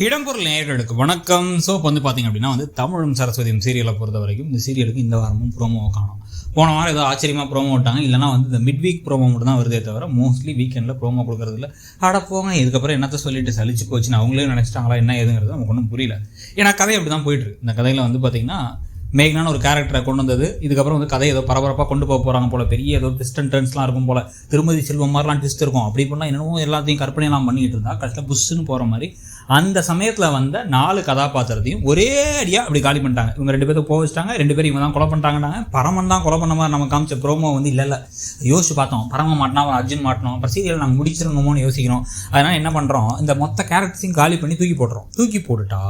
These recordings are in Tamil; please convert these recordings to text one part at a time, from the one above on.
இடம்பொருள் நேயர்களுக்கு வணக்கம். ஸோ இப்போ பார்த்திங்க அப்படின்னா தமிழும் சரஸ்வதியும் சீரியலை பொறுத்த வரைக்கும் இந்த சீரியலுக்கு இந்த வாரமும் ப்ரோமோ காணும். போன வாரம் ஏதோ ஆச்சரியமாக ப்ரோமோ விட்டாங்க, இல்லைனா இந்த மிட் வீக் ப்ரோமோ மட்டும் தான் வருதே தவிர மோஸ்ட்லி வீக்கெண்டில் ப்ரோமோ கொடுக்குறதுல போங்க இதுக்கப்புறம் என்னத்தை சொல்லிட்டு சலிச்சு போச்சுன்னு அவங்களே நினச்சிட்டாங்களா என்ன ஏதுங்கிறது நமக்கு ஒன்றும் புரியல. ஏன்னா கதை அப்படி தான் போயிட்டுருக்கு. இந்த கதையில் பார்த்திங்கன்னா மேக்னான ஒரு கேரக்டரை கொண்டு வந்தது. இதுக்கப்புறம் கதை ஏதோ பரபரப்பாக கொண்டு போக போகிறாங்க போல, பெரிய ஏதோ ட்விஸ்ட் அண்ட் டர்ன்ஸ்லாம் இருக்கும் போல, திருமதி செல்வம் மாதிரிலாம் ட்விஸ்ட் இருக்கும். அப்படி இப்படிலாம் என்னமோ எல்லாத்தையும் கற்பனையெல்லாம் பண்ணிக்கிட்டு இருந்தால் கடைசியில் புஷ்ஷுன்னு போகிற மாதிரி அந்த சமயத்தில் வந்த 4 கதாபாத்திரத்தையும் ஒரே அடியாக அப்படி காலி பண்ணிட்டாங்க. இவங்க 2 பேரும் போக வச்சிட்டாங்க, 2 பேரும் இவங்க தான் கொலை பண்ணிட்டாங்கன்னாங்க. பரமன் தான் கொலை பண்ண மாதிரி நம்ம காமிச்ச ப்ரோமோ இல்லை யோசிச்சு பார்த்தோம். பரமன் மாட்டினா அர்ஜுன் மாட்டணும், அப்புறம் சீரியல் நாங்கள் முடிச்சிடணுமோன்னு யோசிக்கிறோம். அதனால் என்ன பண்ணுறோம், இந்த மொத்த கேரக்டர்ஸையும் காலி பண்ணி தூக்கி போட்டுறோம். தூக்கி போட்டுட்டா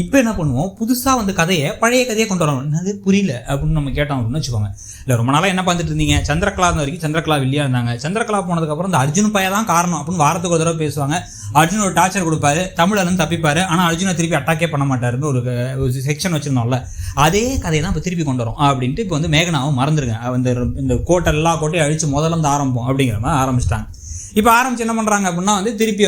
இப்போ என்ன பண்ணுவோம், புதுசாக கதையை பழைய கதையை கொண்டு வரணும். என்னது புரியல அப்படின்னு நம்ம கேட்டோம் அப்படின்னு வச்சுக்கோங்க. இல்லை ரொம்ப நாளாக என்ன பார்த்துட்டு இருந்தீங்க, சந்திரகலா வரைக்கும் சந்திரகலா வில்லியா இருந்தாங்க. சந்திரகலா போனதுக்கப்புறம் இந்த அர்ஜுன் பையன் தான் காரணம் அப்படின்னு வாரத்துக்கு ஒரு தடவை பேசுவாங்க. அர்ஜுன் ஒரு டார்ச்சர் கொடுப்பாரு, தமிழ்லேருந்து தப்பிப்பாரு, ஆனால் அர்ஜுனை திருப்பி அட்டாக்கே பண்ண மாட்டாருன்னு ஒரு செக்ஷன் வச்சுருந்தோம்ல. அதே கதையை தான் இப்போ திருப்பி கொண்டு வரோம் அப்படின்ட்டு இப்போ மேகனாவும் மறந்துருங்க. இந்த கோட்டை எல்லா கோட்டையும் அழிச்சு முதல்ல ஆரம்பம் அப்படிங்கிற மாதிரி ஆரம்பிச்சிட்டாங்க. இப்போ ஆரம்பிச்சு என்ன பண்ணுறாங்க அப்படின்னா திருப்பி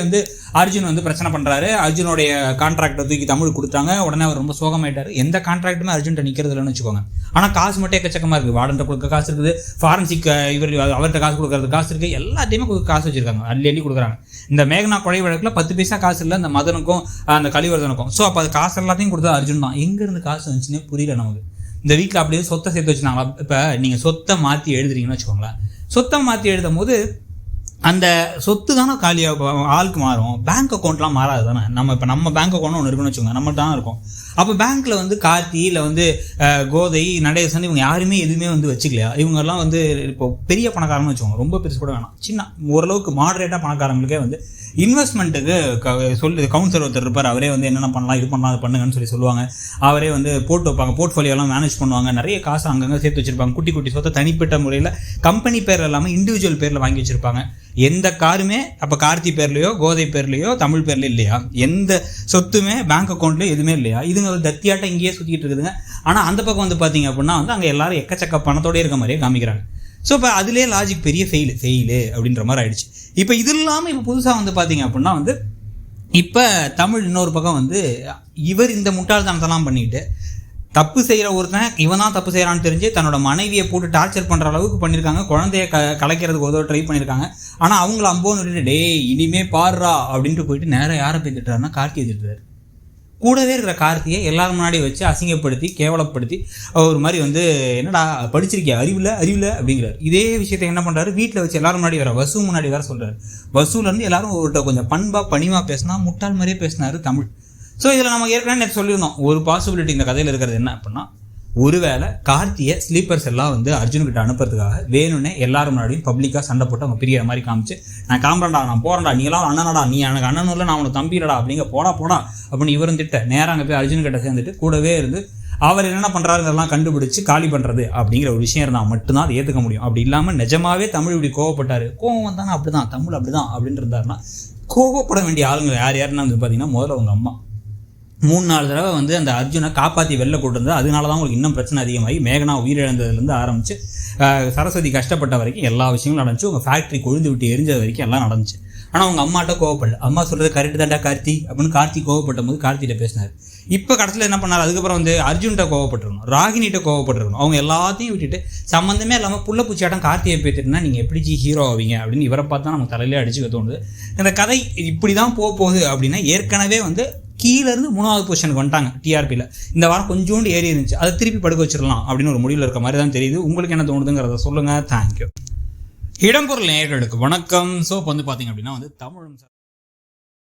அர்ஜுன் பிரச்சனை பண்ணுறாரு. அர்ஜுனுடைய கான்ட்ராக்டை தூக்கி தமிழ் கொடுத்தாங்க. உடனே அவர் ரொம்ப சோகமாயிட்டார். எந்த கான்ட்ராக்டுமே அர்ஜுன்ட்ட நிற்கிறது இல்லைன்னு வச்சுக்கோங்க. ஆனால் காசு மட்டும் எக்கச்சக்கமாக இருக்குது. வார்டன்ட்ட கொடுக்க காசு இருக்குது, ஃபாரன்சிக் அவர்கிட்ட காசு கொடுக்கறது காசு இருக்குது, எல்லாத்தையுமே காசு வச்சுருக்காங்க, அள்ளி கொடுக்குறாங்க. இந்த மேகனா கொலை வழக்கில் 10 பைசா காசு இல்லை அந்த மதனுக்கும் அந்த கலிவர்தனுக்கும். ஸோ அப்போ அது காசு எல்லாத்தையும் கொடுத்தா அர்ஜுன் தான். எங்கேருந்து காசு வந்துச்சுன்னே புரியல நமக்கு. இந்த வீட்டில் அப்படியே சொத்தை சேர்த்து வச்சுருந்தாங்களா? இப்போ நீங்கள் சொத்தை மாற்றி எழுதுறீங்கன்னு வச்சுக்கோங்களேன். சொத்தை மாற்றி எழுதும் போது அந்த சொத்து தானே காலியாக ஆளுக்கு மாறும், பேங்க் அக்கௌண்ட்லாம் மாறாது தானே. நம்ம பேங்க் அக்கௌண்ட் ஒன்று இருக்குன்னு வச்சுக்கோங்க, நம்ம தான் இருக்கும். அப்போ பேங்க்கில் கார்த்தி இல்லை கோதை நடேசன் இவங்க யாருமே எதுவுமே வச்சுக்கலையா? இவங்கெல்லாம் இப்போ பெரிய பணக்காரன்னு வச்சுக்கோங்க, ரொம்ப பெருசு கூட வேணாம், சின்ன ஓரளவுக்கு மாடரேட்டாக பணக்காரங்களுக்கே இன்வெஸ்ட்மெண்ட்டுக்கு கவுன்சிலர் ஒருத்தர் இருப்பார். அவரே என்னென்ன பண்ணலாம், இது பண்ணலாம், அது பண்ணுங்கன்னு சொல்லுவாங்க. அவரே போட்டு வைப்பாங்க, போர்ட்ஃபோலியோலாம் மேனேஜ் பண்ணுவாங்க. நிறைய காசு அங்கங்கே சேர்த்து வச்சுருப்பாங்க. குட்டி குட்டி சொத்தை தனிப்பட்ட முறையில் கம்பெனி பேர் இல்லாமல் இண்டிவிஜுவல் பேரில் வாங்கி வச்சுருப்பாங்க. எந்த காருமே அப்போ கார்த்தி பேர்லையோ கோதை பேர்லையோ தமிழ் பேர்லையோ இல்லையா? எந்த சொத்துமே பேங்க் அக்கௌண்ட்லேயோ எதுவுமே இல்லையா? இதுங்க தத்தியாட்டம் இங்கேயே சுற்றிட்டு இருக்குதுங்க. ஆனால் அந்த பக்கம் பார்த்தீங்க அப்படின்னா அங்கே எல்லாரும் எக்கச்சக்க பணத்தோடய இருக்க மாதிரியே காமிக்கிறாங்க. ஸோ இப்போ அதுலேயே லாஜிக் பெரிய ஃபெயிலு அப்படின்ற மாதிரி ஆயிடுச்சு. இப்போ இது இல்லாமல் இப்போ புதுசாக பார்த்தீங்க அப்படின்னா இப்போ தமிழ் இன்னொரு பக்கம் இவர் இந்த முட்டாள்தனத்தெல்லாம் பண்ணிட்டு தப்பு செய்கிற ஒருத்தன் இவன் தான் தப்பு செய்கிறான்னு தெரிஞ்சு தன்னோட மனைவியை போட்டு டார்ச்சர் பண்ணுற அளவுக்கு பண்ணியிருக்காங்க. குழந்தைய கலைக்கிறதுக்கு ஒரு ட்ரை பண்ணியிருக்காங்க. ஆனால் அவங்கள அம்போன்னு விட்டுட்டு டேய் இனிமே பாடுறா அப்படின்ட்டு போயிட்டு நேராக யாரை போய் திட்டுறாருன்னா கார்த்தியை திட்டுறாரு. கூடவே இருக்கிற கார்த்தியை எல்லாரும் முன்னாடி வச்சு அசிங்கப்படுத்தி கேவலப்படுத்தி ஒரு மாதிரி என்னடா படிச்சிருக்கியா, அறிவில் அப்படிங்கிறார். இதே விஷயத்தை என்ன பண்ணுறாரு, வீட்டில் வச்சு எல்லாரும் முன்னாடி வசூ முன்னாடி வேறு சொல்கிறார். வசூலேருந்து எல்லாரும் ஒருட்ட கொஞ்சம் பண்பாக பணிவாக பேசினா முட்டாள் மாதிரியே பேசினார் தமிழ். ஸோ இதில் நம்ம ஏற்கனவே சொல்லியிருந்தோம், ஒரு பாசிபிலிட்டி இந்த கதையில் இருக்கிறது என்ன அப்படின்னா, ஒருவேளை கார்த்தியை ஸ்லீப்பர்ஸ் எல்லாம் அர்ஜுன்கிட்ட அனுப்புறதுக்காக வேணும்னே எல்லாரும் முன்னாடியும் பப்ளிக்காக சண்டை போட்டு அவங்க பிரியிற மாதிரி காமிச்சு, நான் காம்பரண்டா, நான் போகிறேன்டா, நீ எல்லாம் அண்ணனடா, நீ எனக்கு அண்ணனும் இல்லை, நான் உனக்கு தம்பிடா அப்படிங்க போடா அப்படின்னு இவரும் திட்ட நேராக அங்கே போய் அர்ஜுன்கிட்ட சேர்ந்துட்டு கூடவே அவர் என்னென்ன பண்ணுறாருங்கிறதெல்லாம் கண்டுபிடிச்சு காலி பண்ணுறது அப்படிங்கிற ஒரு விஷயம் இருந்தால் மட்டும்தான் அதை ஏற்றுக்க முடியும். அப்படி இல்லாமல் நிஜமாவே தமிழ் இப்படி கோவப்பட்டார், கோவம் வந்தானே அப்படி தான் தமிழ் அப்படி தான் அப்படின்னு இருந்தாருன்னா, கோவப்பட வேண்டிய ஆளுங்க யாருன்னா பார்த்தீங்கன்னா முதல்ல அவங்க அம்மா 3-4 தடவை அந்த அர்ஜுனை காப்பாற்றி வெளில கூட்டு வந்தது. அதனால தான் உங்களுக்கு இன்னும் பிரச்சனை அதிகமாகி மேகனா உயிரிழந்ததுலேருந்து ஆரம்பித்து சரஸ்வதி கஷ்டப்பட்ட வரைக்கும் எல்லா விஷயங்களும் நடந்துச்சு. உங்கள் ஃபேக்ட்ரி கொழுந்து விட்டு எரிஞ்சது வரைக்கும் எல்லாம் நடந்துச்சு. ஆனால் அவங்க அம்மாட்ட கோவப்படல. அம்மா சொல்கிறது கரெக்டு தாண்டா கார்த்தி அப்படின்னு கார்த்தி கோவப்பட்ட போது கார்த்திகிட்ட பேசினார். இப்போ கடைசியில் என்ன பண்ணார், அதுக்கப்புறம் அர்ஜுன்கிட்ட கோவப்பட்டிருக்கணும், ராகினிகிட்ட கோவப்பட்டிருக்கணும். அவங்க எல்லாத்தையும் விட்டுட்டு சம்மந்தமே இல்லாமல் புள்ள பூச்சியாட்டம் கார்த்தியை பேத்துட்டுனா நீங்கள் எப்படி ஹீரோ ஆவீங்க அப்படின்னு இவரை பார்த்தா நம்ம தலையிலே அடிச்சுக்க தோணுது. இந்த கதை இப்படி தான் போகுது அப்படின்னா ஏற்கனவே கீழேருந்து 3வது பொசிஷனுக்கு வந்துட்டாங்க டிஆர்பியில். இந்த வாரம் கொஞ்சோண்டு ஏறி இருந்துச்சு, அதை திருப்பி படுக்க வச்சிடலாம் அப்படின்னு ஒரு முடிவில் இருக்க மாதிரி தான் தெரியுது. உங்களுக்கு என்ன தோணுதுங்கிறத சொல்லுங்கள். தேங்க்யூ. இடம்பொருள் நேயர்களுக்கு வணக்கம். ஸோ இப்போ பார்த்தீங்க அப்படின்னா தமிழும்